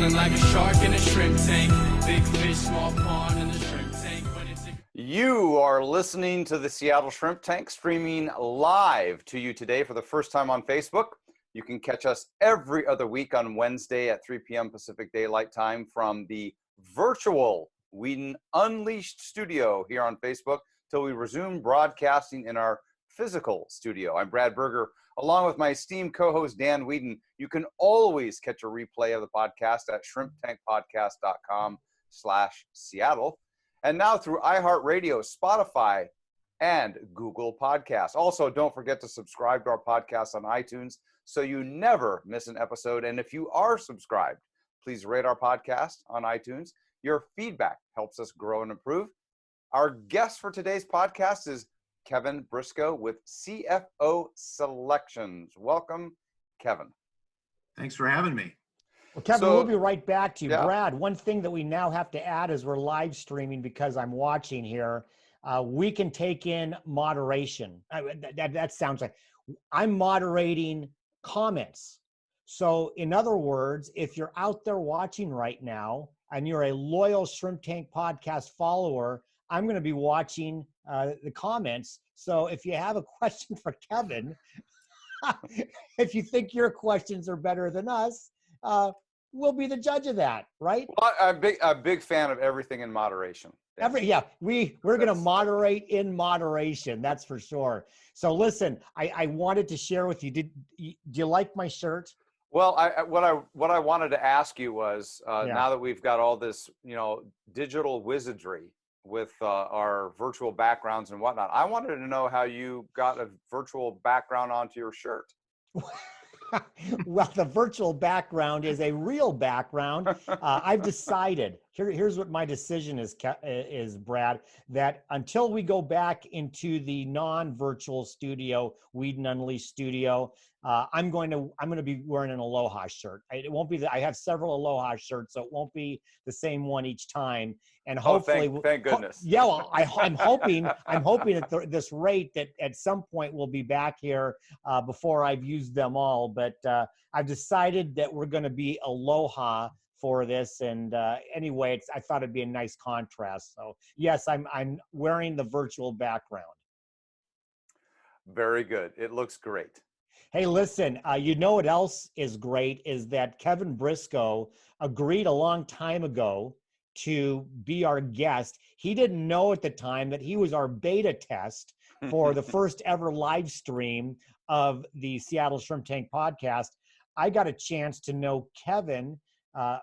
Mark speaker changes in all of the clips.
Speaker 1: Feeling like a shark in a shrimp tank. Big fish, small pond in the shrimp tank.
Speaker 2: You are listening to the Seattle Shrimp Tank, streaming live to you today for the first time on Facebook. You can catch us every other week on Wednesday at 3 p.m. Pacific Daylight Time from the virtual Whedon Unleashed studio here on Facebook till we resume broadcasting in our physical studio. I'm Brad Berger, along with my esteemed co-host Dan Whedon. You can always catch a replay of the podcast at shrimptankpodcast.com/Seattle. And now through iHeartRadio, Spotify, and Google Podcasts. Also, don't forget to subscribe to our podcast on iTunes so you never miss an episode. And if you are subscribed, please rate our podcast on iTunes. Your feedback helps us grow and improve. Our guest for today's podcast is Kevin Briscoe with CFO Selections. Welcome, Kevin.
Speaker 3: Thanks for having me.
Speaker 4: Well, Kevin, we'll be right back to you.
Speaker 2: Yeah.
Speaker 4: Brad, one thing that we now have to add is we're live streaming because I'm watching here. We can take in moderation. That sounds like I'm moderating comments. So in other words, if you're out there watching right now and you're a loyal Shrimp Tank podcast follower, I'm going to be watching the comments. So if you have a question for Kevin, if you think your questions are better than us, we'll be the judge of that, right?
Speaker 2: Well, I'm a big fan of everything in moderation.
Speaker 4: We're going to moderate in moderation. That's for sure. So listen, I wanted to share with you. Do you like my shirt?
Speaker 2: Well, what I wanted to ask you was now that we've got all this, digital wizardry with our virtual backgrounds and whatnot, I wanted to know how you got a virtual background onto your shirt.
Speaker 4: Well, the virtual background is a real background. I've decided, here's what my decision is, Brad, that until we go back into the non-virtual studio, Whedon Unleashed studio, I'm going to be wearing an Aloha shirt. It won't be I have several Aloha shirts, so it won't be the same one each time. And hopefully,
Speaker 2: thank goodness.
Speaker 4: Well, I'm hoping at this rate that at some point we'll be back here before I've used them all. But I've decided that we're going to be Aloha for this. And anyway, I thought it'd be a nice contrast. So yes, I'm wearing the virtual background.
Speaker 2: Very good. It looks great.
Speaker 4: Hey, listen, you know what else is great is that Kevin Briscoe agreed a long time ago to be our guest. He didn't know at the time that he was our beta test for the first ever live stream of the Seattle Shrimp Tank podcast. I got a chance to know Kevin,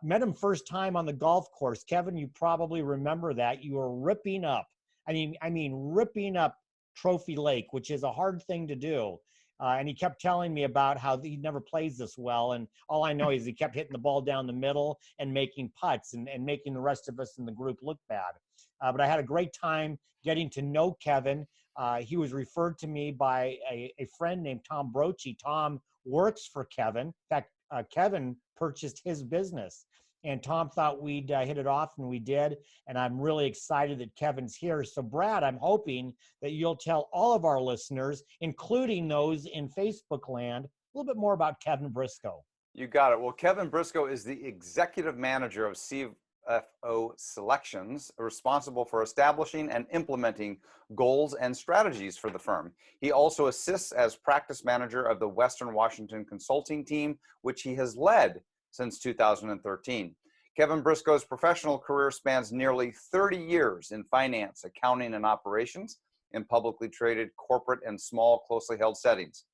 Speaker 4: met him first time on the golf course. Kevin, you probably remember that. You were ripping up, I mean, ripping up Trophy Lake, which is a hard thing to do. And he kept telling me about how he never plays this well. And all I know is he kept hitting the ball down the middle and making putts and making the rest of us in the group look bad. But I had a great time getting to know Kevin. He was referred to me by a friend named Tom Brochi. Tom works for Kevin. In fact, Kevin purchased his business. And Tom thought we'd hit it off, and we did. And I'm really excited that Kevin's here. So, Brad, I'm hoping that you'll tell all of our listeners, including those in Facebook land, a little bit more about Kevin Briscoe.
Speaker 2: You got it. Well, Kevin Briscoe is the executive manager of CFO Selections, responsible for establishing and implementing goals and strategies for the firm. He also assists as practice manager of the Western Washington consulting team, which he has led since 2013. Kevin Briscoe's professional career spans nearly 30 years in finance, accounting, and operations in publicly traded corporate and small, closely held settings.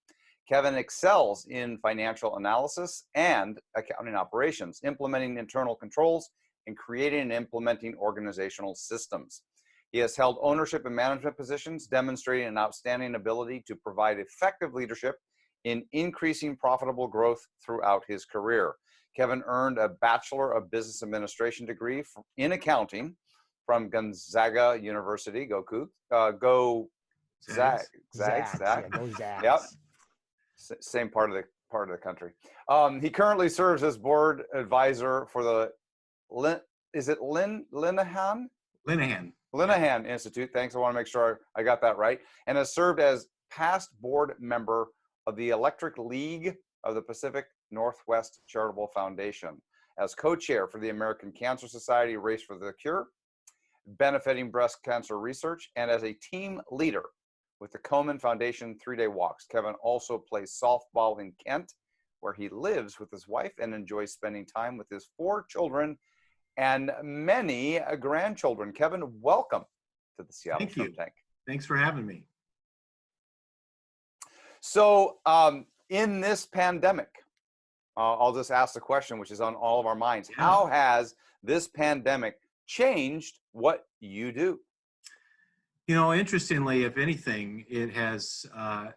Speaker 2: Kevin excels in financial analysis and accounting operations, implementing internal controls, and creating and implementing organizational systems. He has held ownership and management positions, demonstrating an outstanding ability to provide effective leadership in increasing profitable growth throughout his career. Kevin earned a Bachelor of Business Administration degree in accounting from Gonzaga University. Go Cougs. Go Zags.
Speaker 4: Yeah, go Zags.
Speaker 2: Yep. Same part of the country. He currently serves as board advisor for the Linehan Institute. Thanks. I want to make sure I got that right. And has served as past board member of the Electric League of the Pacific Northwest Charitable Foundation. as co-chair for the American Cancer Society Race for the Cure, benefiting breast cancer research, and as a team leader with the Komen Foundation 3-day walks. Kevin also plays softball in Kent, where he lives with his wife and enjoys spending time with his 4 children and many grandchildren. Kevin, welcome to the Seattle
Speaker 3: Thank you.
Speaker 2: Shrimp Tank.
Speaker 3: Thanks for having me.
Speaker 2: So in this pandemic, I'll just ask the question, which is on all of our minds.
Speaker 3: Yeah.
Speaker 2: How has this pandemic changed what you do?
Speaker 3: You know, interestingly, if anything, it has,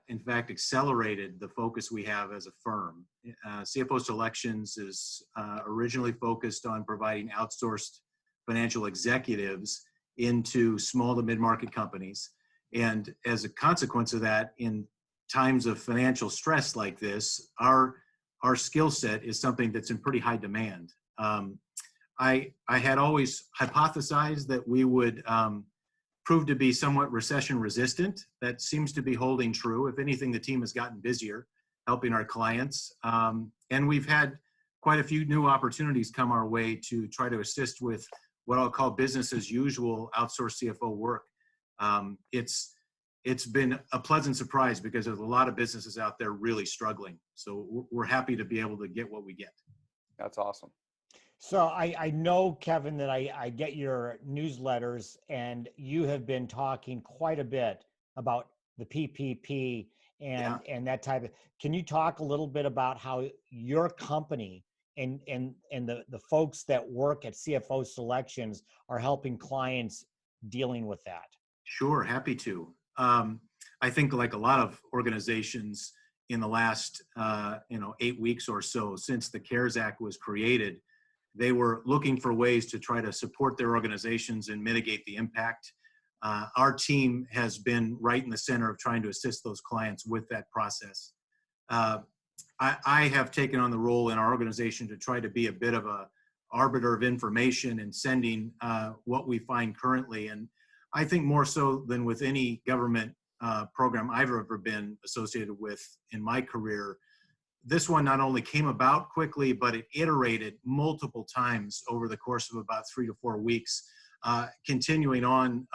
Speaker 3: in fact, accelerated the focus we have as a firm. CFO Selections is originally focused on providing outsourced financial executives into small to mid-market companies. And as a consequence of that, in times of financial stress like this, our skill set is something that's in pretty high demand. I had always hypothesized that we would prove to be somewhat recession resistant. That seems to be holding true. If anything, the team has gotten busier helping our clients. And we've had quite a few new opportunities come our way to try to assist with what I'll call business as usual outsourced CFO work. It's been a pleasant surprise because there's a lot of businesses out there really struggling. So we're happy to be able to get what we get.
Speaker 2: That's awesome.
Speaker 4: So I know, Kevin, that I get your newsletters, and you have been talking quite a bit about the PPP and that type of. Can you talk a little bit about how your company and the folks that work at CFO Selections are helping clients dealing with that?
Speaker 3: Sure, happy to. I think like a lot of organizations in the last 8 weeks or so since the CARES Act was created, they were looking for ways to try to support their organizations and mitigate the impact. Our team has been right in the center of trying to assist those clients with that process. I have taken on the role in our organization to try to be a bit of a arbiter of information and sending what we find currently. And I think more so than with any government program I've ever been associated with in my career, this one not only came about quickly, but it iterated multiple times over the course of about 3 to 4 weeks, continuing on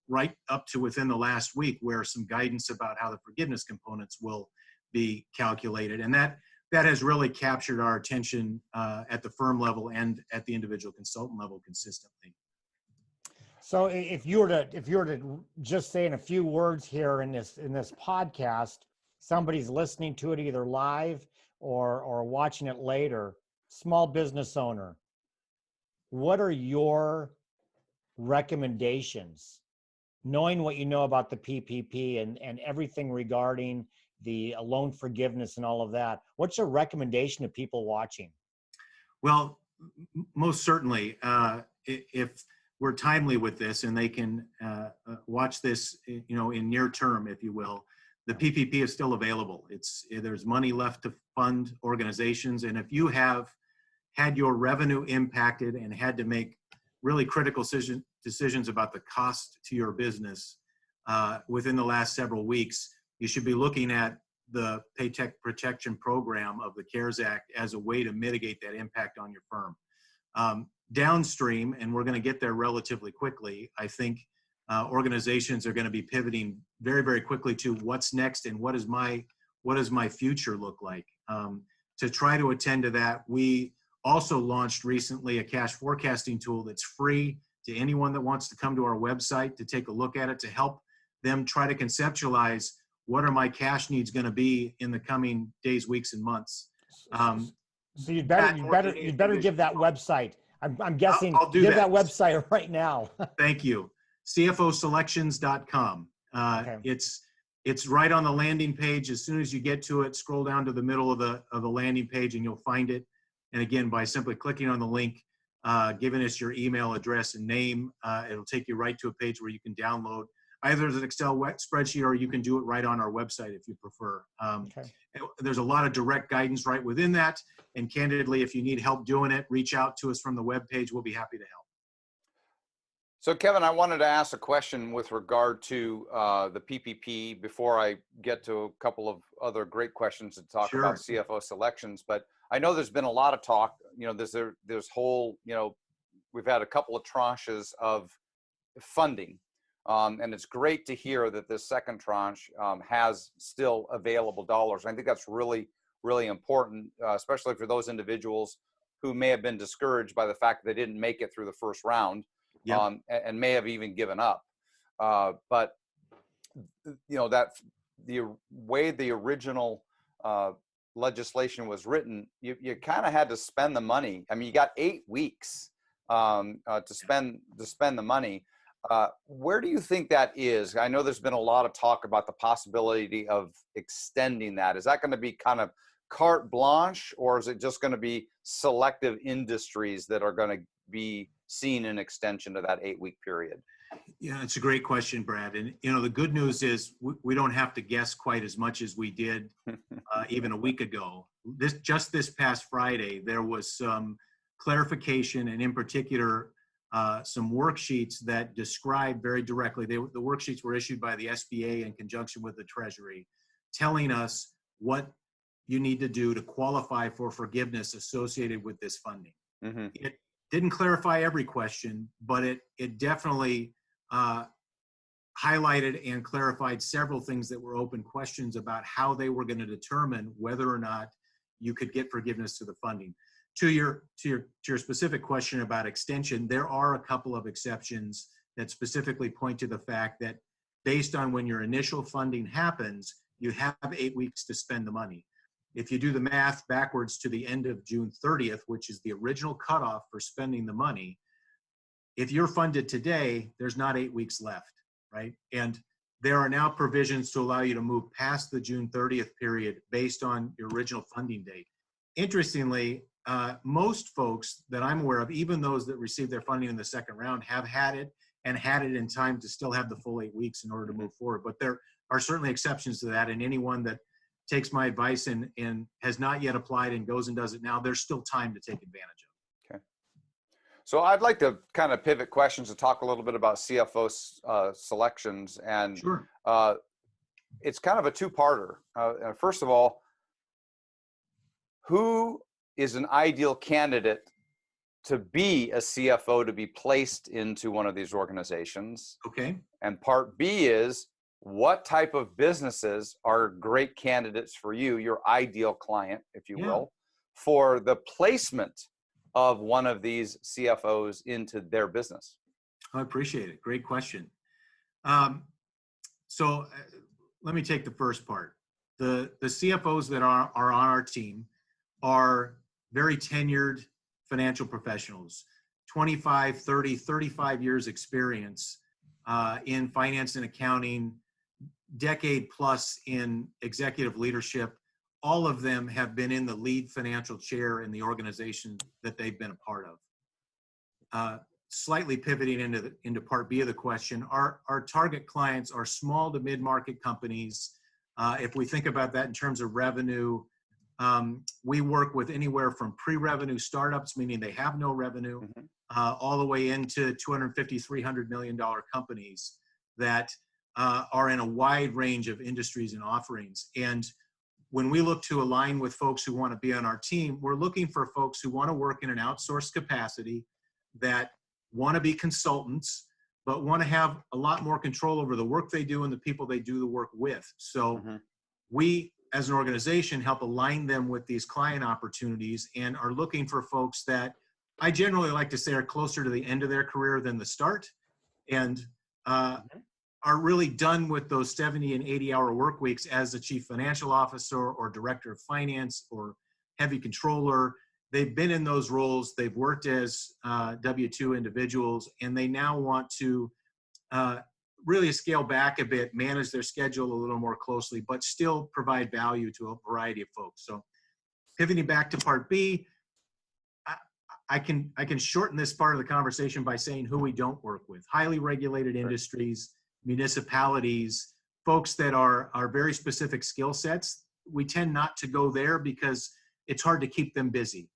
Speaker 3: right up to within the last week, where some guidance about how the forgiveness components will be calculated. And that has really captured our attention at the firm level and at the individual consultant level consistently.
Speaker 4: So if you were to just say in a few words here in this podcast, somebody's listening to it either live or watching it later, small business owner, what are your recommendations, knowing what you know about the PPP and everything regarding the loan forgiveness and all of that? What's your recommendation to people watching?
Speaker 3: Well, most certainly, if we're timely with this and they can watch this, in near term, if you will, the PPP is still available. There's money left to fund organizations. And if you have had your revenue impacted and had to make really critical decisions about the cost to your business within the last several weeks, you should be looking at the Paycheck Protection Program of the CARES Act as a way to mitigate that impact on your firm. Downstream, and we're going to get there relatively quickly, I think organizations are going to be pivoting very, very quickly to what's next and what does my future look like. To try to attend to that, we also launched recently a cash forecasting tool that's free to anyone that wants to come to our website to take a look at it, to help them try to conceptualize what are my cash needs going to be in the coming days, weeks, and months.
Speaker 4: So you'd better give that website. I'm guessing
Speaker 3: I'll do
Speaker 4: give
Speaker 3: that.
Speaker 4: that website right now.
Speaker 3: Thank you. CFOselections.com.
Speaker 4: Okay.
Speaker 3: It's right on the landing page. As soon as you get to it, scroll down to the middle of the landing page and you'll find it. And again, by simply clicking on the link, giving us your email address and name, it'll take you right to a page where you can download either as an Excel spreadsheet, or you can do it right on our website if you prefer.
Speaker 4: Okay.
Speaker 3: There's a lot of direct guidance right within that. And candidly, if you need help doing it, reach out to us from the webpage. We'll be happy to help.
Speaker 2: So Kevin, I wanted to ask a question with regard to the PPP before I get to a couple of other great questions to talk
Speaker 3: Sure.
Speaker 2: about CFO Selections. But I know there's been a lot of talk, there's whole, we've had a couple of tranches of funding. And it's great to hear that this second tranche has still available dollars. I think that's really, really important, especially for those individuals who may have been discouraged by the fact that they didn't make it through the first round, and may have even given up. But that the way the original legislation was written, you kind of had to spend the money. I mean, you got 8 weeks to spend the money. Where do you think that is? I know there's been a lot of talk about the possibility of extending that. Is that going to be kind of carte blanche, or is it just going to be selective industries that are going to be seeing an extension to that 8-week period?
Speaker 3: Yeah, it's a great question, Brad. And, the good news is we don't have to guess quite as much as we did even a week ago. This past Friday, there was some clarification, and in particular, some worksheets that describe very directly, the worksheets were issued by the SBA in conjunction with the Treasury, telling us what you need to do to qualify for forgiveness associated with this funding. Mm-hmm. It didn't clarify every question, but it definitely highlighted and clarified several things that were open questions about how they were going to determine whether or not you could get forgiveness to the funding. To your specific question about extension, there are a couple of exceptions that specifically point to the fact that based on when your initial funding happens, you have 8 weeks to spend the money. If you do the math backwards to the end of June 30th, which is the original cutoff for spending the money, if you're funded today, there's not 8 weeks left, right? And there are now provisions to allow you to move past the June 30th period based on your original funding date. Interestingly, most folks that I'm aware of, even those that received their funding in the second round, have had it in time to still have the full 8 weeks in order to move forward. But there are certainly exceptions to that, and anyone that takes my advice and has not yet applied and goes and does it now, there's still time to take advantage of.
Speaker 2: Okay. So I'd like to kind of pivot questions to talk a little bit about CFO selections. And
Speaker 3: sure.
Speaker 2: It's kind of a two-parter. First of all, who is an ideal candidate to be a CFO to be placed into one of these organizations?
Speaker 3: Okay.
Speaker 2: And part B is, what type of businesses are great candidates for you, your ideal client, if you will, for the placement of one of these CFOs into their business?
Speaker 3: I appreciate it. Great question. So let me take the first part. The CFOs that are on our team are very tenured financial professionals, 25, 30, 35 years experience in finance and accounting, decade plus in executive leadership. All of them have been in the lead financial chair in the organization that they've been a part of. Slightly pivoting into part B of the question, our target clients are small to mid-market companies. If we think about that in terms of revenue, we work with anywhere from pre-revenue startups, meaning they have no revenue, all the way into $250, $300 million companies that are in a wide range of industries and offerings. And when we look to align with folks who want to be on our team, we're looking for folks who want to work in an outsourced capacity, that want to be consultants, but want to have a lot more control over the work they do and the people they do the work with. So we, as an organization, help align them with these client opportunities and are looking for folks that I generally like to say are closer to the end of their career than the start, and are really done with those 70 and 80-hour work weeks as a chief financial officer or director of finance or heavy controller. They've been in those roles. They've worked as W-2 individuals, and they now want to really scale back a bit, manage their schedule a little more closely, but still provide value to a variety of folks. So pivoting back to part B, I can shorten this part of the conversation by saying who we don't work with. Highly regulated industries, municipalities, folks that are very specific skill sets. We tend not to go there because it's hard to keep them busy.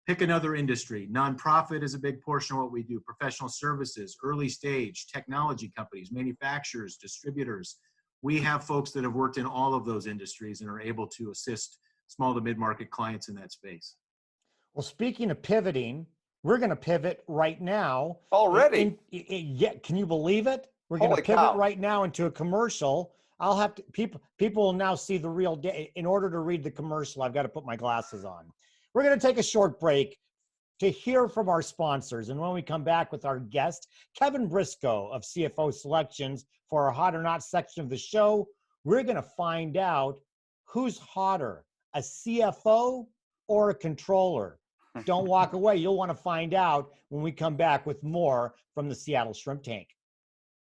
Speaker 3: Pick another industry. Nonprofit is a big portion of what we do. Professional services, early stage, technology companies, manufacturers, distributors. We have folks that have worked in all of those industries and are able to assist small to mid-market clients in that space.
Speaker 4: Well, speaking of pivoting, we're going to pivot right now.
Speaker 2: Already?
Speaker 4: Yeah, can you believe it? We're going to
Speaker 2: Holy
Speaker 4: pivot
Speaker 2: cow.
Speaker 4: right now into a commercial. I'll have to people will now see the real day. In order to read the commercial, I've got to put my glasses on. We're going to take a short break to hear from our sponsors, and when we come back with our guest, Kevin Briscoe of CFO Selections, for our Hot or Not section of the show, we're going to find out who's hotter, a CFO or a controller. Don't walk away. You'll want to find out when we come back with more from the Seattle Shrimp Tank.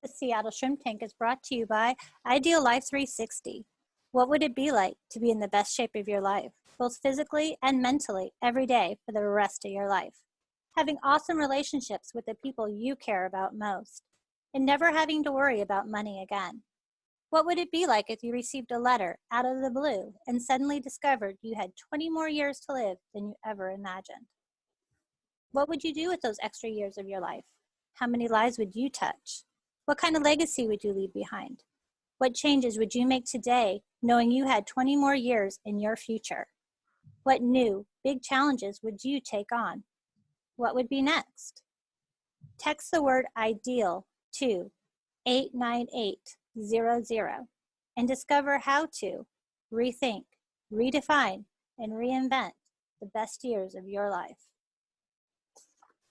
Speaker 5: The Seattle Shrimp Tank is brought to you by Ideal Life 360. What would it be like to be in the best shape of your life, both physically and mentally, every day for the rest of your life? Having awesome relationships with the people you care about most, and never having to worry about money again. What would it be like if you received a letter out of the blue and suddenly discovered you had 20 more years to live than you ever imagined? What would you do with those extra years of your life? How many lives would you touch? What kind of legacy would you leave behind? What changes would you make today knowing you had 20 more years in your future? What new, big challenges would you take on? What would be next? Text the word IDEAL to 89800 and discover how to rethink, redefine, and reinvent the best years of your life.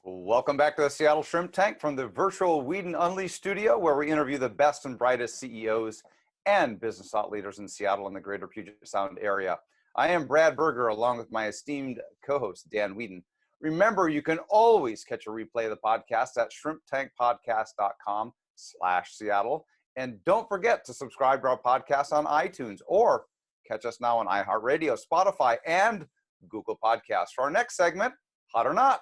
Speaker 2: Welcome back to the Seattle Shrimp Tank from the virtual Whedon Unleashed studio, where we interview the best and brightest CEOs and business thought leaders in Seattle and the greater Puget Sound area. I am Brad Berger, along with my esteemed co-host, Dan Whedon. Remember, you can always catch a replay of the podcast at shrimptankpodcast.com/Seattle. And don't forget to subscribe to our podcast on iTunes, or catch us now on iHeartRadio, Spotify, and Google Podcasts. For our next segment, Hot or Not.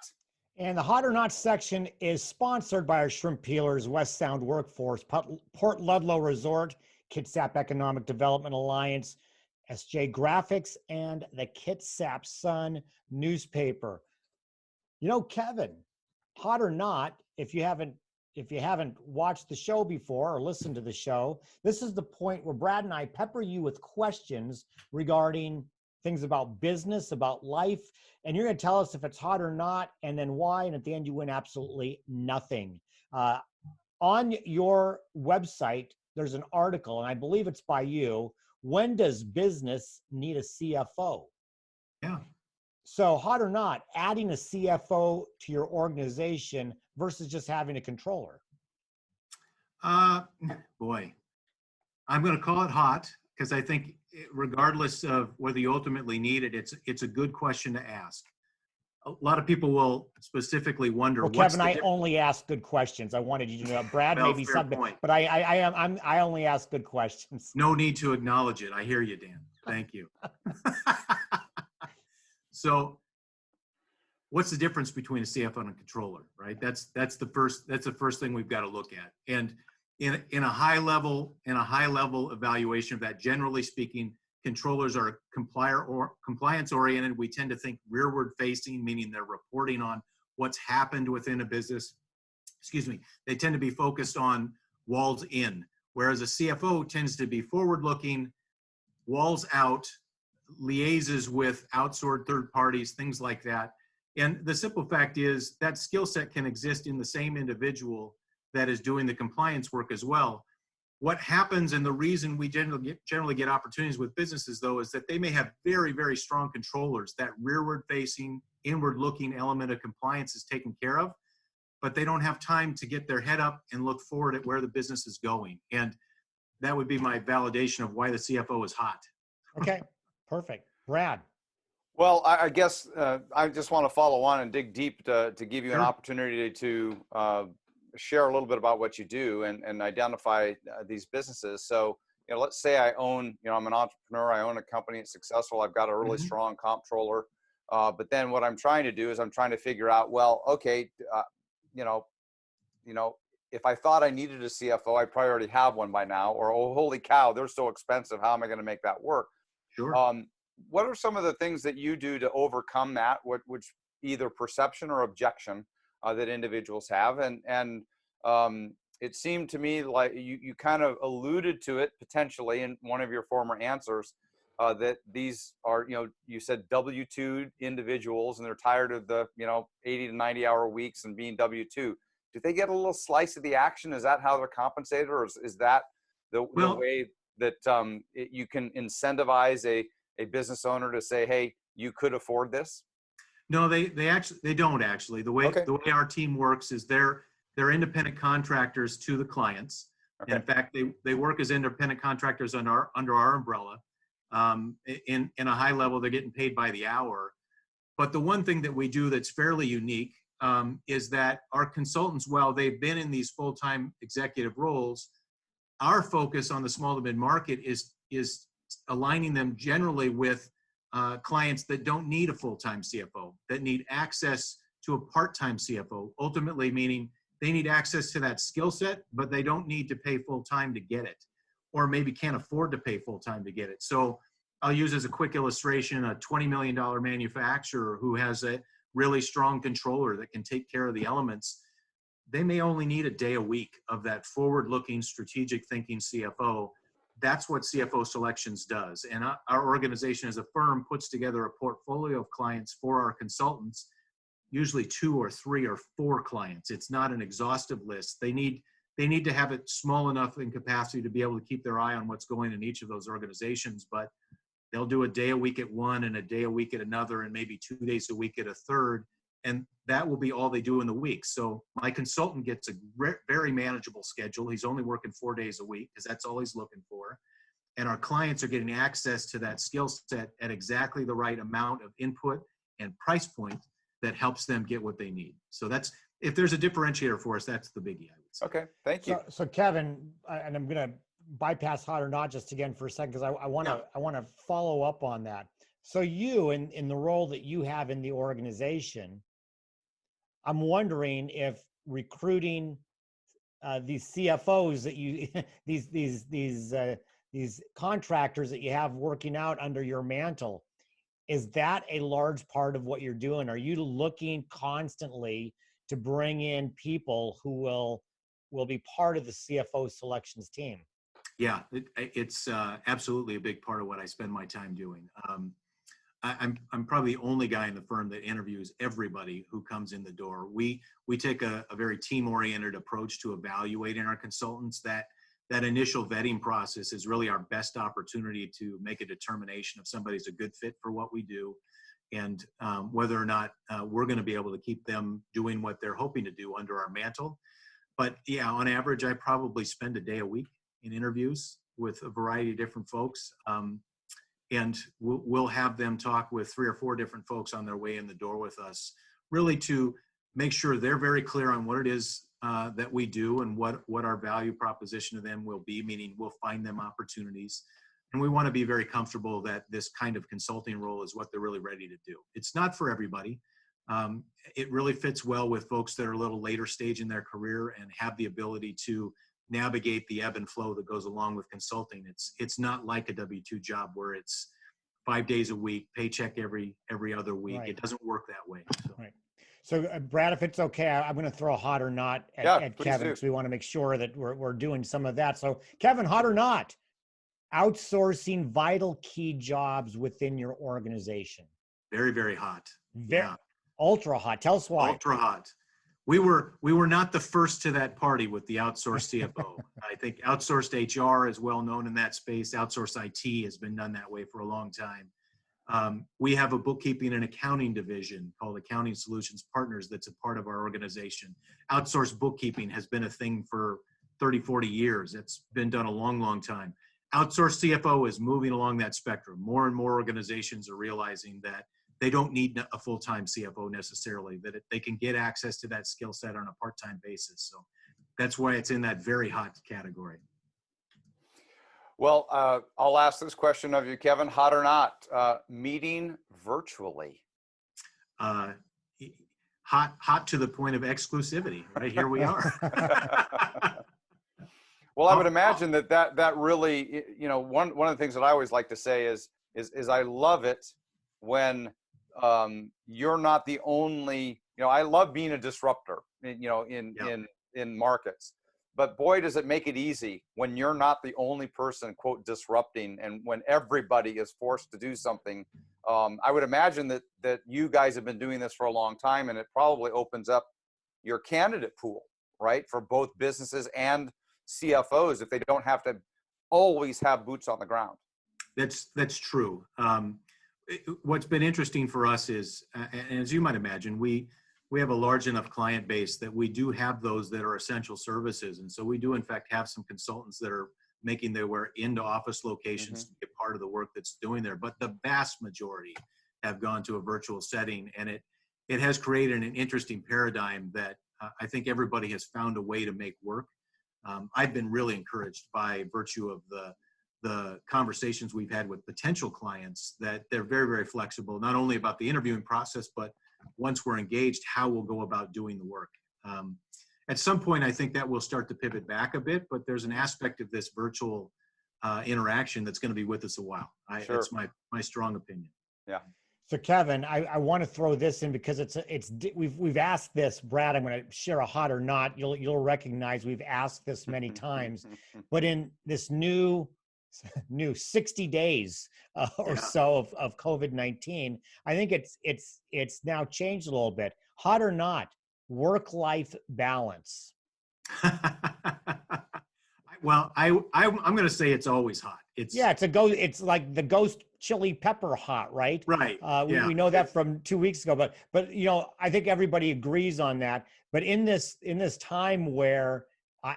Speaker 4: And the Hot or Not section is sponsored by our shrimp peelers, West Sound Workforce, Port Ludlow Resort, Kitsap Economic Development Alliance, SJ Graphics, and the Kitsap Sun newspaper. You know, Kevin, hot or not, if you haven't watched the show before or listened to the show, this is the point where Brad and I pepper you with questions regarding things about business, about life, and you're going to tell us if it's hot or not, and then why, and at the end you win absolutely nothing. On your website, there's an article, and I believe it's by you. When does business need a CFO?
Speaker 3: Yeah.
Speaker 4: So hot or not, adding a CFO to your organization versus just having a controller?
Speaker 3: Boy, I'm going to call it hot, because I think regardless of whether you ultimately need it, it's a good question to ask. A lot of people will specifically wonder.
Speaker 4: Well, Kevin, I only ask good questions. I wanted you to know. Brad,
Speaker 3: well,
Speaker 4: maybe
Speaker 3: fair
Speaker 4: something,
Speaker 3: point.
Speaker 4: but I only ask good questions.
Speaker 3: No need to acknowledge it. I hear you, Dan. Thank you. So, what's the difference between a CFO and a controller, right? That's the first thing we've got to look at. And in a high level evaluation of that, generally speaking, controllers are compliance oriented. We tend to think rearward facing, meaning they're reporting on what's happened within a business. Excuse me. They tend to be focused on walls in, whereas a CFO tends to be forward looking, walls out, liaises with outsourced third parties, things like that. And the simple fact is that skill set can exist in the same individual that is doing the compliance work as well. What happens, and the reason we generally get opportunities with businesses, though, is that they may have very, very strong controllers. That rearward-facing, inward-looking element of compliance is taken care of, but they don't have time to get their head up and look forward at where the business is going. And that would be my validation of why the CFO is hot.
Speaker 4: Okay, perfect. Brad.
Speaker 2: Well, I guess I just want to follow on and dig deep to give you an opportunity to share a little bit about what you do and identify these businesses. So, let's say I own, I'm an entrepreneur, I own a company, it's successful, I've got a really strong comptroller. But then what I'm trying to do is I'm trying to figure out, well, okay, if I thought I needed a CFO, I probably already have one by now, or, oh, holy cow, they're so expensive. How am I going to make that work?
Speaker 3: Sure.
Speaker 2: What are some of the things that you do to overcome that, which either perception or objection that individuals have? And it seemed to me like you kind of alluded to it potentially in one of your former answers, that these are, you said W-2 individuals, and they're tired of the, 80 to 90 hour weeks and being W-2. Do they get a little slice of the action? Is that how they're compensated, or is that the way that you can incentivize a business owner to say, hey, you could afford this?
Speaker 3: No, they don't actually. The way our team works is they're independent contractors to the clients.
Speaker 2: Okay.
Speaker 3: In fact, they work as independent contractors under our umbrella. In a high level, they're getting paid by the hour. But the one thing that we do that's fairly unique is that our consultants, while they've been in these full-time executive roles, our focus on the small to mid-market is aligning them generally with clients that don't need a full-time CFO, that need access to a part-time CFO, ultimately meaning they need access to that skill set, but they don't need to pay full-time to get it, or maybe can't afford to pay full-time to get it. So I'll use as a quick illustration a $20 million manufacturer who has a really strong controller that can take care of the elements. They may only need a day a week of that forward-looking, strategic thinking CFO. That's what CFO Selections does. And our organization as a firm puts together a portfolio of clients for our consultants, usually 2 or 3 or 4 clients. It's not an exhaustive list. They need to have it small enough in capacity to be able to keep their eye on what's going in each of those organizations, but they'll do a day a week at one and a day a week at another and maybe 2 days a week at a third. And that will be all they do in the week. So my consultant gets a very manageable schedule. He's only working 4 days a week because that's all he's looking for. And our clients are getting access to that skill set at exactly the right amount of input and price point that helps them get what they need. So that's, if there's a differentiator for us, that's the biggie, I would say.
Speaker 2: Okay, thank you.
Speaker 4: So Kevin, and I'm going to bypass hot or not just again for a second, because I want to follow up on that. So you, in the role that you have in the organization, I'm wondering if recruiting these CFOs that you, these contractors that you have working out under your mantle, is that a large part of what you're doing? Are you looking constantly to bring in people who will be part of the CFO Selections team?
Speaker 3: Yeah, it's absolutely a big part of what I spend my time doing. I'm probably the only guy in the firm that interviews everybody who comes in the door. We take a very team-oriented approach to evaluating our consultants. That initial vetting process is really our best opportunity to make a determination if somebody's a good fit for what we do, and whether or not we're going to be able to keep them doing what they're hoping to do under our mantle. But yeah, on average, I probably spend a day a week in interviews with a variety of different folks. And we'll have them talk with 3 or 4 different folks on their way in the door with us, really to make sure they're very clear on what it is that we do and what our value proposition to them will be, meaning we'll find them opportunities. And we want to be very comfortable that this kind of consulting role is what they're really ready to do. It's not for everybody. It really fits well with folks that are a little later stage in their career and have the ability to navigate the ebb and flow that goes along with consulting. It's not like a W-2 job where it's 5 days a week, paycheck every other week. Right. It doesn't work that way. So.
Speaker 4: Right. So Brad, if it's okay, I'm going to throw hot or not at Kevin, because we want to make sure that we're doing some of that. So Kevin, hot or not, outsourcing vital key jobs within your organization.
Speaker 3: Very, very hot.
Speaker 4: Ultra hot. Tell us why.
Speaker 3: Ultra hot. We were not the first to that party with the outsourced CFO. I think outsourced HR is well known in that space. Outsourced IT has been done that way for a long time. We have a bookkeeping and accounting division called Accounting Solutions Partners that's a part of our organization. Outsourced bookkeeping has been a thing for 30, 40 years. It's been done a long, long time. Outsourced CFO is moving along that spectrum. More and more organizations are realizing that they don't need a full-time CFO necessarily, that they can get access to that skill set on a part-time basis. So that's why it's in that very hot category.
Speaker 2: Well, I'll ask this question of you, Kevin, hot or not, meeting virtually?
Speaker 3: Hot to the point of exclusivity, right? Here we are.
Speaker 2: Well, I would imagine that really, one of the things that I always like to say is I love it when you're not the only, I love being a disruptor, in markets, but boy, does it make it easy when you're not the only person, quote, disrupting, and when everybody is forced to do something. I would imagine that you guys have been doing this for a long time, and it probably opens up your candidate pool, right, for both businesses and CFOs if they don't have to always have boots on the ground.
Speaker 3: That's true. What's been interesting for us is, and as you might imagine, we have a large enough client base that we do have those that are essential services. And so we do in fact have some consultants that are making their way into office locations to be a part of the work that's doing there. But the vast majority have gone to a virtual setting, and it has created an interesting paradigm that I think everybody has found a way to make work. I've been really encouraged by virtue of the conversations we've had with potential clients that they're very, very flexible, not only about the interviewing process, but once we're engaged, how we'll go about doing the work. At some point, I think that will start to pivot back a bit, but there's an aspect of this virtual interaction that's going to be with us a while.
Speaker 2: Sure.
Speaker 3: It's my strong opinion.
Speaker 2: Yeah.
Speaker 4: So Kevin, I want to throw this in because we've asked this, Brad. I'm going to share a hot or not. You'll recognize we've asked this many times, but in this new 60 days or so of COVID-19, I think it's now changed a little bit. Hot or not, work-life balance.
Speaker 3: Well, I'm going to say it's always hot.
Speaker 4: It's like the ghost chili pepper hot, right?
Speaker 3: Right.
Speaker 4: We know that from 2 weeks ago, but I think everybody agrees on that. But in this time where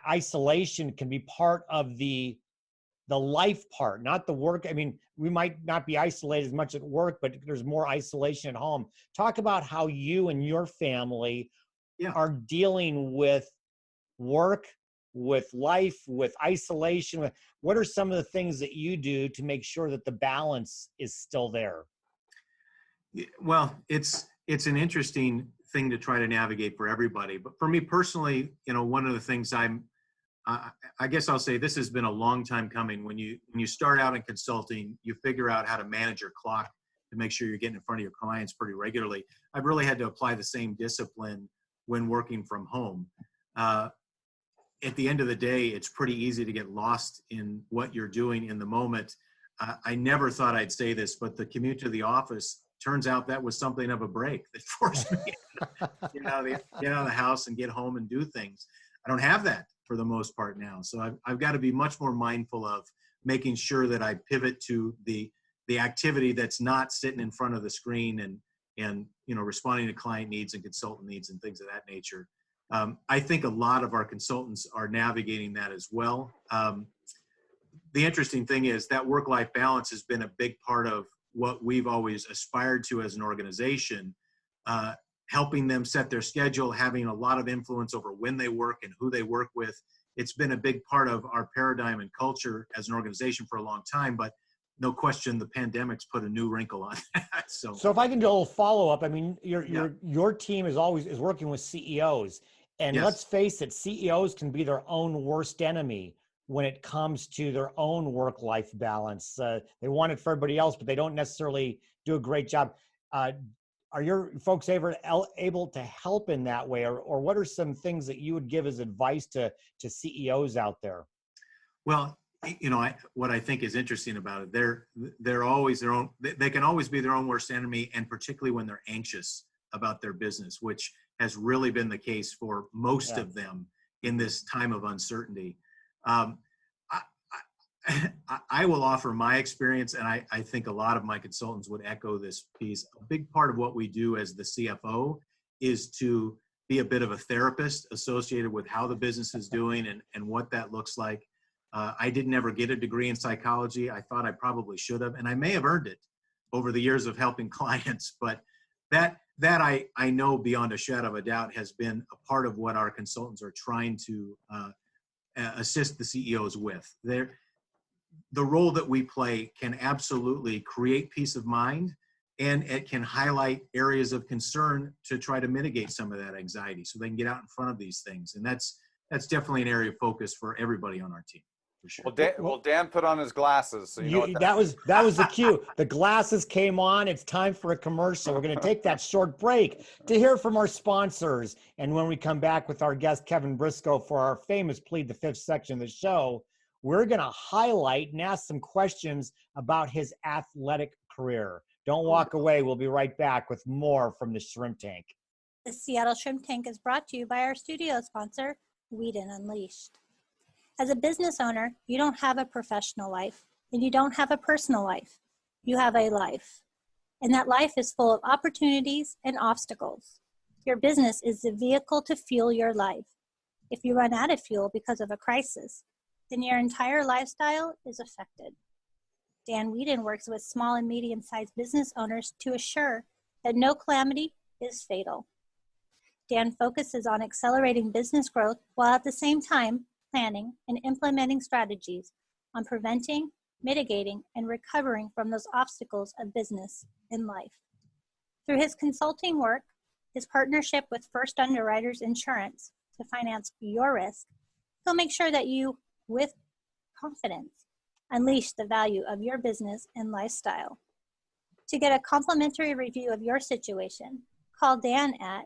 Speaker 4: isolation can be part of the life part, not the work. I mean, we might not be isolated as much at work, but there's more isolation at home. Talk about how you and your family are dealing with work, with life, with isolation. What are some of the things that you do to make sure that the balance is still there?
Speaker 3: Well, it's an interesting thing to try to navigate for everybody. But for me personally, one of the things I guess I'll say this has been a long time coming. When you start out in consulting, you figure out how to manage your clock to make sure you're getting in front of your clients pretty regularly. I've really had to apply the same discipline when working from home. At the end of the day, it's pretty easy to get lost in what you're doing in the moment. I never thought I'd say this, but the commute to the office, turns out that was something of a break that forced me to get out of the house and get home and do things. I don't have that for the most part now. So I've got to be much more mindful of making sure that I pivot to the activity that's not sitting in front of the screen and responding to client needs and consultant needs and things of that nature. I think a lot of our consultants are navigating that as well. The interesting thing is that work-life balance has been a big part of what we've always aspired to as an organization, helping them set their schedule, having a lot of influence over when they work and who they work with. It's been a big part of our paradigm and culture as an organization for a long time, but no question the pandemic's put a new wrinkle on that. So
Speaker 4: if I can do a little follow-up, I mean, your team is working with CEOs. And let's face it, CEOs can be their own worst enemy when it comes to their own work-life balance. They want it for everybody else, but they don't necessarily do a great job. Are your folks ever able to help in that way? Or what are some things that you would give as advice to CEOs out there?
Speaker 3: Well, what I think is interesting about it, they're always their own, they can always be their own worst enemy, and particularly when they're anxious about their business, which has really been the case for most of them in this time of uncertainty. I will offer my experience, and I think a lot of my consultants would echo this piece. A big part of what we do as the CFO is to be a bit of a therapist associated with how the business is doing and what that looks like. I didn't ever get a degree in psychology. I thought I probably should have, and I may have earned it over the years of helping clients, but that I know beyond a shadow of a doubt has been a part of what our consultants are trying to assist the CEOs with. The role that we play can absolutely create peace of mind, and it can highlight areas of concern to try to mitigate some of that anxiety so they can get out in front of these things. And that's definitely an area of focus for everybody on our team. for sure.
Speaker 2: Dan put on his glasses, so you know what
Speaker 4: that was the cue. The glasses came on. It's time for a commercial. We're going to take that short break to hear from our sponsors. And when we come back with our guest, Kevin Briscoe, for our famous Plead the Fifth section of the show, we're going to highlight and ask some questions about his athletic career. Don't walk away. We'll be right back with more from the Shrimp Tank.
Speaker 5: The Seattle Shrimp Tank is brought to you by our studio sponsor, Whedon Unleashed. As a business owner, you don't have a professional life and you don't have a personal life. You have a life. And that life is full of opportunities and obstacles. Your business is the vehicle to fuel your life. If you run out of fuel because of a crisis, then your entire lifestyle is affected. Dan Whedon works with small and medium-sized business owners to assure that no calamity is fatal. Dan focuses on accelerating business growth while at the same time planning and implementing strategies on preventing, mitigating, and recovering from those obstacles of business in life. Through his consulting work, his partnership with First Underwriters Insurance to finance your risk, he'll make sure that you, with confidence, unleash the value of your business and lifestyle. To get a complimentary review of your situation, call Dan at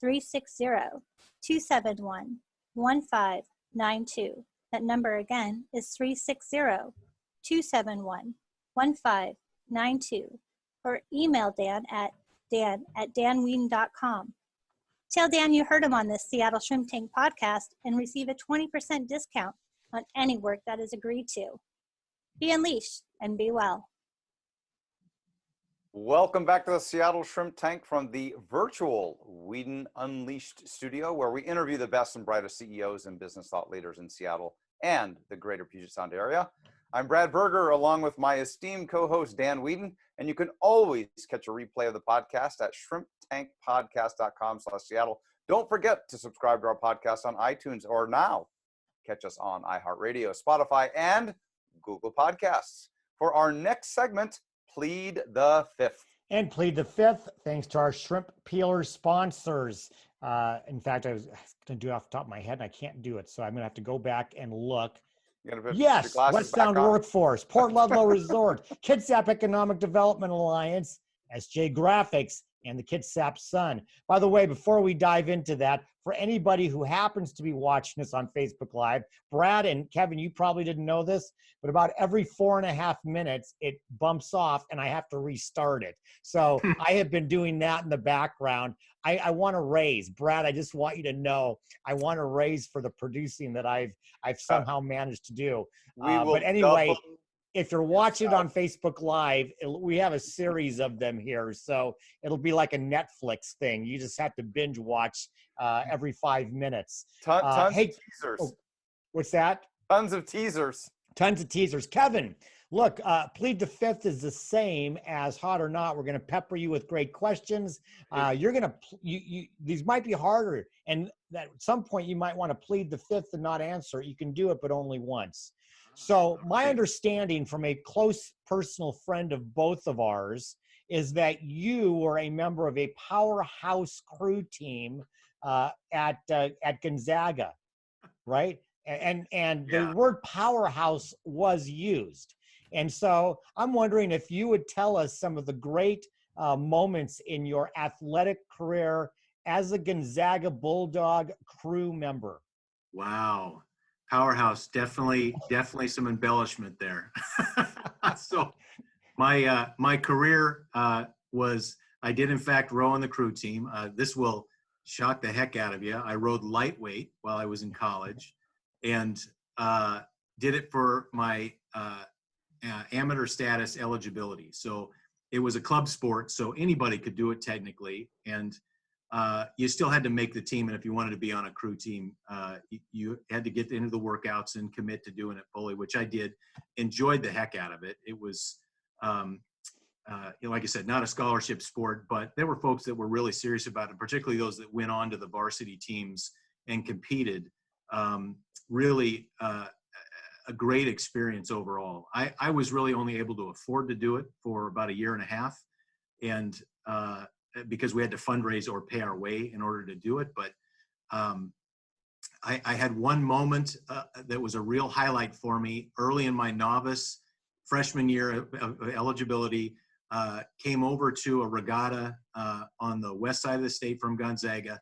Speaker 5: 360-271-1592. That number again is 360-271-1592. Or email Dan at dan@danwhedon.com. Tell Dan you heard him on this Seattle Shrimp Tank podcast and receive a 20% discount on any work that is agreed to. Be unleashed and be well.
Speaker 2: Welcome back to the Seattle Shrimp Tank from the virtual Whedon Unleashed studio, where we interview the best and brightest CEOs and business thought leaders in Seattle and the greater Puget Sound area. I'm Brad Berger, along with my esteemed co-host Dan Whedon, and you can always catch a replay of the podcast at shrimptankpodcast.com/Seattle. Don't forget to subscribe to our podcast on iTunes, or now catch us on iHeartRadio, Spotify, and Google Podcasts. For our next segment, Plead the Fifth.
Speaker 4: And Plead the Fifth, thanks to our shrimp peeler sponsors. In fact, I was going to do it off the top of my head, and I can't do it, so I'm going to have to go back and look. Yes, West Sound Workforce, Port Ludlow Resort, Kitsap Economic Development Alliance, SJ Graphics, and the Kitsap Sun. By the way, before we dive into that, for anybody who happens to be watching this on Facebook Live, Brad and Kevin, you probably didn't know this, but about every 4.5 minutes, it bumps off and I have to restart it. So I have been doing that in the background. I want to raise, Brad, I just want you to know, I want to raise for the producing that I've somehow managed to do. But anyway, if you're watching it on Facebook Live, we have a series of them here. So it'll be like a Netflix thing. You just have to binge watch every 5 minutes.
Speaker 2: Tons of teasers.
Speaker 4: Oh, what's that?
Speaker 2: Tons of teasers.
Speaker 4: Tons of teasers. Kevin, look, Plead the Fifth is the same as Hot or Not. We're going to pepper you with great questions. You're going to, these might be harder. And at some point you might want to plead the fifth and not answer. You can do it, but only once. So my understanding from a close personal friend of both of ours is that you were a member of a powerhouse crew team at Gonzaga, right? And the word powerhouse was used. And so I'm wondering if you would tell us some of the great moments in your athletic career as a Gonzaga Bulldog crew member.
Speaker 3: Wow. Powerhouse, definitely some embellishment there. So my career was, I did in fact row on the crew team. This will shock the heck out of you. I rowed lightweight while I was in college and did it for my amateur status eligibility. So it was a club sport, so anybody could do it technically. And you still had to make the team, and if you wanted to be on a crew team, you had to get into the workouts and commit to doing it fully, which I did. Enjoyed the heck out of it. It was, like I said, not a scholarship sport, but there were folks that were really serious about it, particularly those that went on to the varsity teams and competed. Really a great experience overall. I was really only able to afford to do it for about 1.5 years, and because we had to fundraise or pay our way in order to do it. But I had one moment that was a real highlight for me early in my novice freshman year of eligibility. Came over to a regatta on the west side of the state from Gonzaga.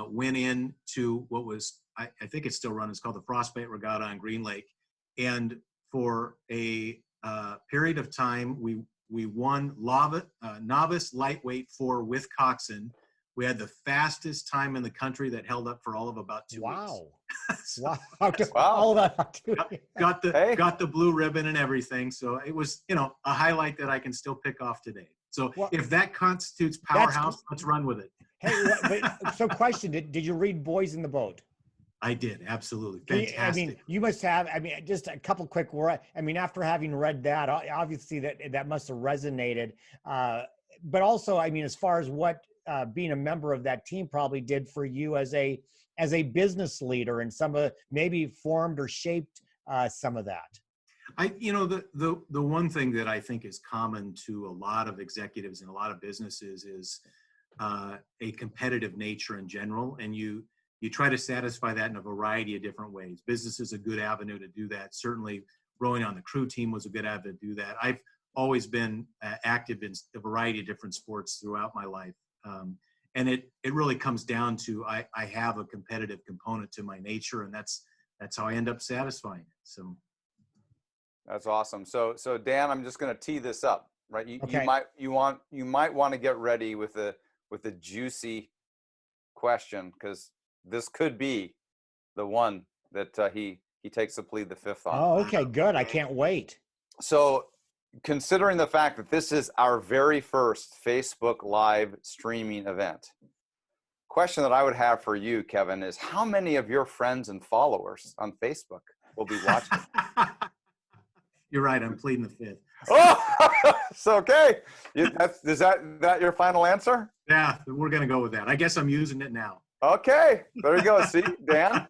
Speaker 3: Went in to what was, I think it's still run, it's called the Frostbite Regatta on Green Lake. And for a period of time, we won novice lightweight 4 with coxswain. We had the fastest time in the country that held up for all of about 2 weeks. So,
Speaker 4: Wow. All that.
Speaker 3: got the blue ribbon and everything. So it was, a highlight that I can still pick off today. So if that constitutes powerhouse, let's run with it.
Speaker 4: Hey, so question, did you read Boys in the Boat?
Speaker 3: I did, absolutely. Fantastic.
Speaker 4: I mean, you must have, just a couple quick words. After having read that, obviously that must have resonated. But also, as far as what being a member of that team probably did for you as a business leader, and some of maybe formed or shaped some of that.
Speaker 3: The one thing that I think is common to a lot of executives and a lot of businesses is a competitive nature in general, and you try to satisfy that in a variety of different ways. Business is a good avenue to do that. Certainly, rowing on the crew team was a good avenue to do that. I've always been active in a variety of different sports throughout my life. And it really comes down to I have a competitive component to my nature, and that's how I end up satisfying it. So
Speaker 2: that's awesome. So Dan, I'm just going to tee this up, right?
Speaker 4: Okay.
Speaker 2: You might want to get ready with a juicy question, because this could be the one that he takes the plead the fifth on.
Speaker 4: Oh, okay, good. I can't wait.
Speaker 2: So, considering the fact that this is our very first Facebook Live streaming event, question that I would have for you, Kevin, is how many of your friends and followers on Facebook will be watching?
Speaker 3: You're right. I'm pleading the fifth.
Speaker 2: Oh, it's okay. Is that your final answer?
Speaker 3: Yeah, we're going to go with that. I guess I'm using it now.
Speaker 2: Okay, there you go. See, Dan,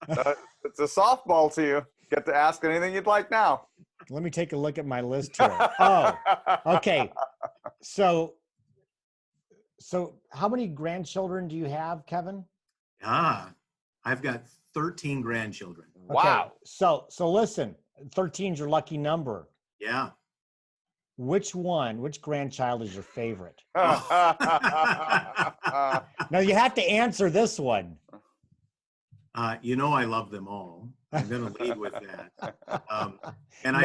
Speaker 2: it's a softball to you. Get to ask anything you'd like now.
Speaker 4: Let me take a look at my list here. Oh, okay. So how many grandchildren do you have, Kevin?
Speaker 3: I've got 13 grandchildren.
Speaker 2: Wow.
Speaker 4: Okay. So listen, 13 is your lucky number.
Speaker 3: Yeah.
Speaker 4: Which grandchild is your favorite? Now you have to answer this one.
Speaker 3: I love them all. I'm going to lead with that. And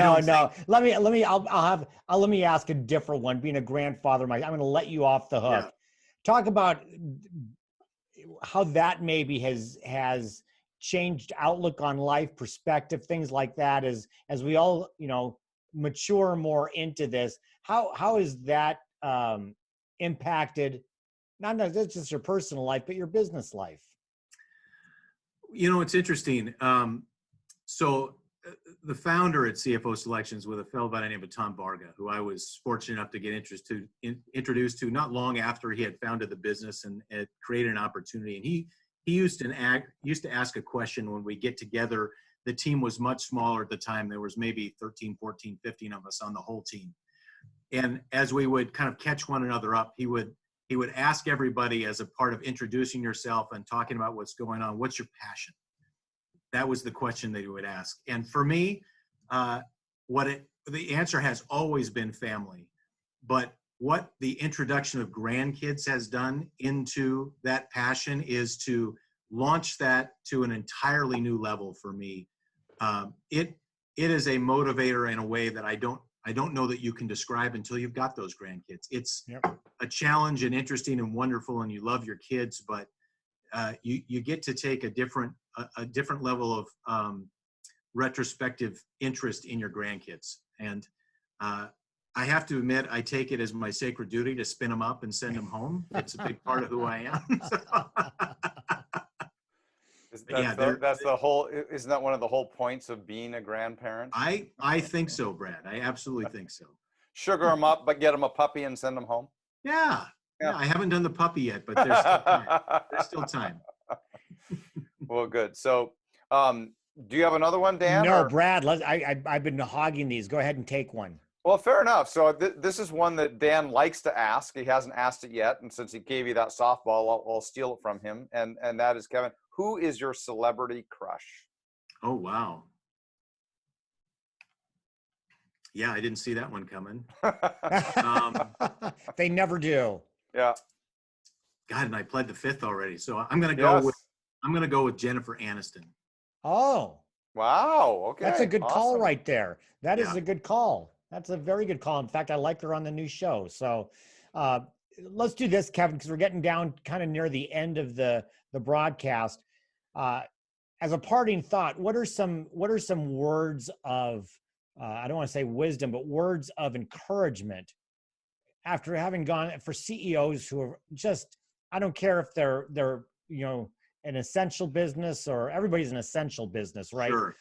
Speaker 4: let me ask a different one. Being a grandfather, I'm going to let you off the hook. Yeah. Talk about how that maybe has changed outlook on life, perspective, things like that. As we all mature more into this, how is that impacted not just your personal life, but your business life?
Speaker 3: It's interesting. So the founder at CFO Selections was a fellow by the name of Tom Varga, who I was fortunate enough to get introduced to not long after he had founded the business and it created an opportunity. And he used to ask a question when we get together. The team was much smaller at the time. There was maybe 13, 14, 15 of us on the whole team. And as we would kind of catch one another up, he would ask everybody, as a part of introducing yourself and talking about what's going on, what's your passion? That was the question that he would ask. And for me, the answer has always been family. But what the introduction of grandkids has done into that passion is to launch that to an entirely new level for me. It is a motivator in a way that I don't know that you can describe until you've got those grandkids. It's a challenge and interesting and wonderful, and you love your kids, but you get to take a different level of retrospective interest in your grandkids. And I have to admit, I take it as my sacred duty to spin them up and send them home. It's a big part of who I am.
Speaker 2: That's the whole. Isn't that one of the whole points of being a grandparent?
Speaker 3: I think so, Brad. I absolutely think so.
Speaker 2: Sugar them up, but get them a puppy and send them home.
Speaker 3: Yeah. I haven't done the puppy yet, but there's still time. There's still time.
Speaker 2: Well, good. So, do you have another one, Dan?
Speaker 4: No, Brad. I've been hogging these. Go ahead and take one.
Speaker 2: Well, fair enough. So this is one that Dan likes to ask. He hasn't asked it yet, and since he gave you that softball, I'll steal it from him. And that is, Kevin, Who is your celebrity crush?
Speaker 3: Oh, wow. Yeah, I didn't see that one coming.
Speaker 4: They never do.
Speaker 2: Yeah.
Speaker 3: God, and I pled the fifth already. So I'm going to go with Jennifer Aniston.
Speaker 4: Oh,
Speaker 2: Wow. Okay.
Speaker 4: that's a good call
Speaker 2: Awesome.
Speaker 4: right there. That is
Speaker 3: Yeah.
Speaker 4: a good call. That's a very good call. In fact, I like her on the new show. So let's do this, Kevin, because we're getting down kind of near the end of the broadcast. As a parting thought, what are some words of I don't want to say wisdom, but words of encouragement after having gone for CEOs who are just, I don't care if they're an essential business, or everybody's an essential business, right?
Speaker 3: Sure.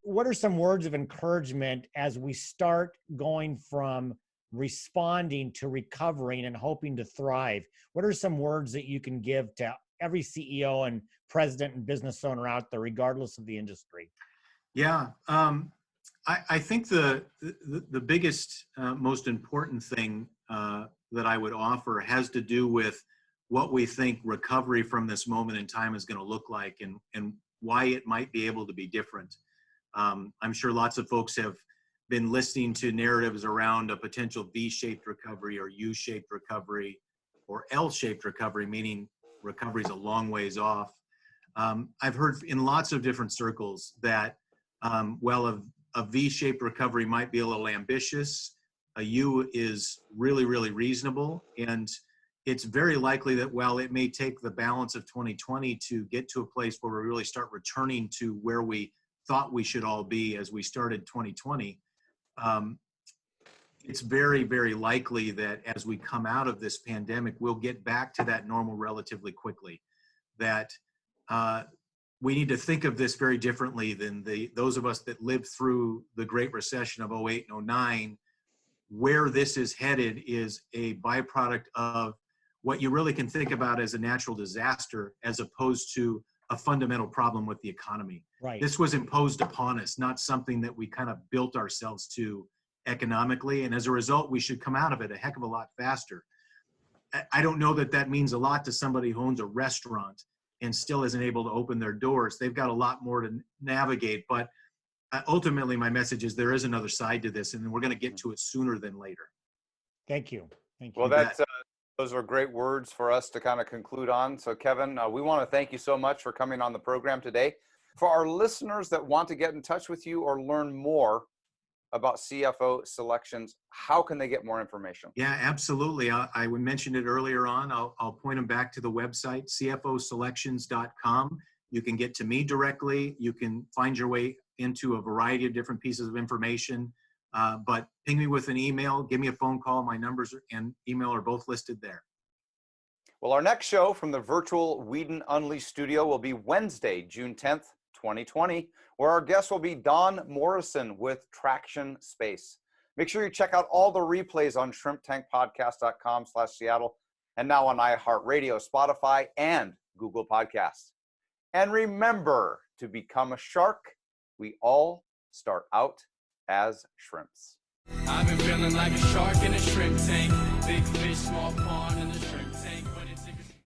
Speaker 4: What are some words of encouragement as we start going from responding to recovering and hoping to thrive? What are some words that you can give to every CEO and president and business owner out there, regardless of the industry?
Speaker 3: Yeah. I think the biggest, most important thing that I would offer has to do with what we think recovery from this moment in time is going to look like, and why it might be able to be different. I'm sure lots of folks have been listening to narratives around a potential V-shaped recovery or U-shaped recovery or L-shaped recovery, meaning recovery is a long ways off. I've heard in lots of different circles that a V-shaped recovery might be a little ambitious. A U is really, really reasonable. And it's very likely that while it may take the balance of 2020 to get to a place where we really start returning to where we thought we should all be as we started 2020, it's very, very likely that as we come out of this pandemic, we'll get back to that normal relatively quickly. That we need to think of this very differently than those of us that lived through the Great Recession of 08 and 09. Where this is headed is a byproduct of what you really can think about as a natural disaster, as opposed to a fundamental problem with the economy.
Speaker 4: Right.
Speaker 3: This was imposed upon us, not something that we kind of built ourselves to economically. And as a result, we should come out of it a heck of a lot faster. I don't know that that means a lot to somebody who owns a restaurant and still isn't able to open their doors. They've got a lot more to navigate. But ultimately, my message is there is another side to this, and we're going to get to it sooner than later.
Speaker 4: Thank you. Thank you.
Speaker 2: Well, those are great words for us to kind of conclude on. So, Kevin, we want to thank you so much for coming on the program today. For our listeners that want to get in touch with you or learn more about CFO selections, how can they get more information?
Speaker 3: Yeah, absolutely. I mentioned it earlier on. I'll point them back to the website, cfoselections.com. You can get to me directly. You can find your way into a variety of different pieces of information. But ping me with an email, give me a phone call. My numbers and email are both listed there.
Speaker 2: Well, our next show from the virtual Whedon Unleashed studio will be Wednesday, June 10th, 2020, where our guest will be Don Morrison with Traction Space. Make sure you check out all the replays on shrimptankpodcast.com/Seattle and now on iHeartRadio, Spotify, and Google Podcasts. And remember, to become a shark, we all start out as shrimps.
Speaker 1: I've been feeling like a shark in a shrimp tank. Big fish, small pond in a shrimp tank.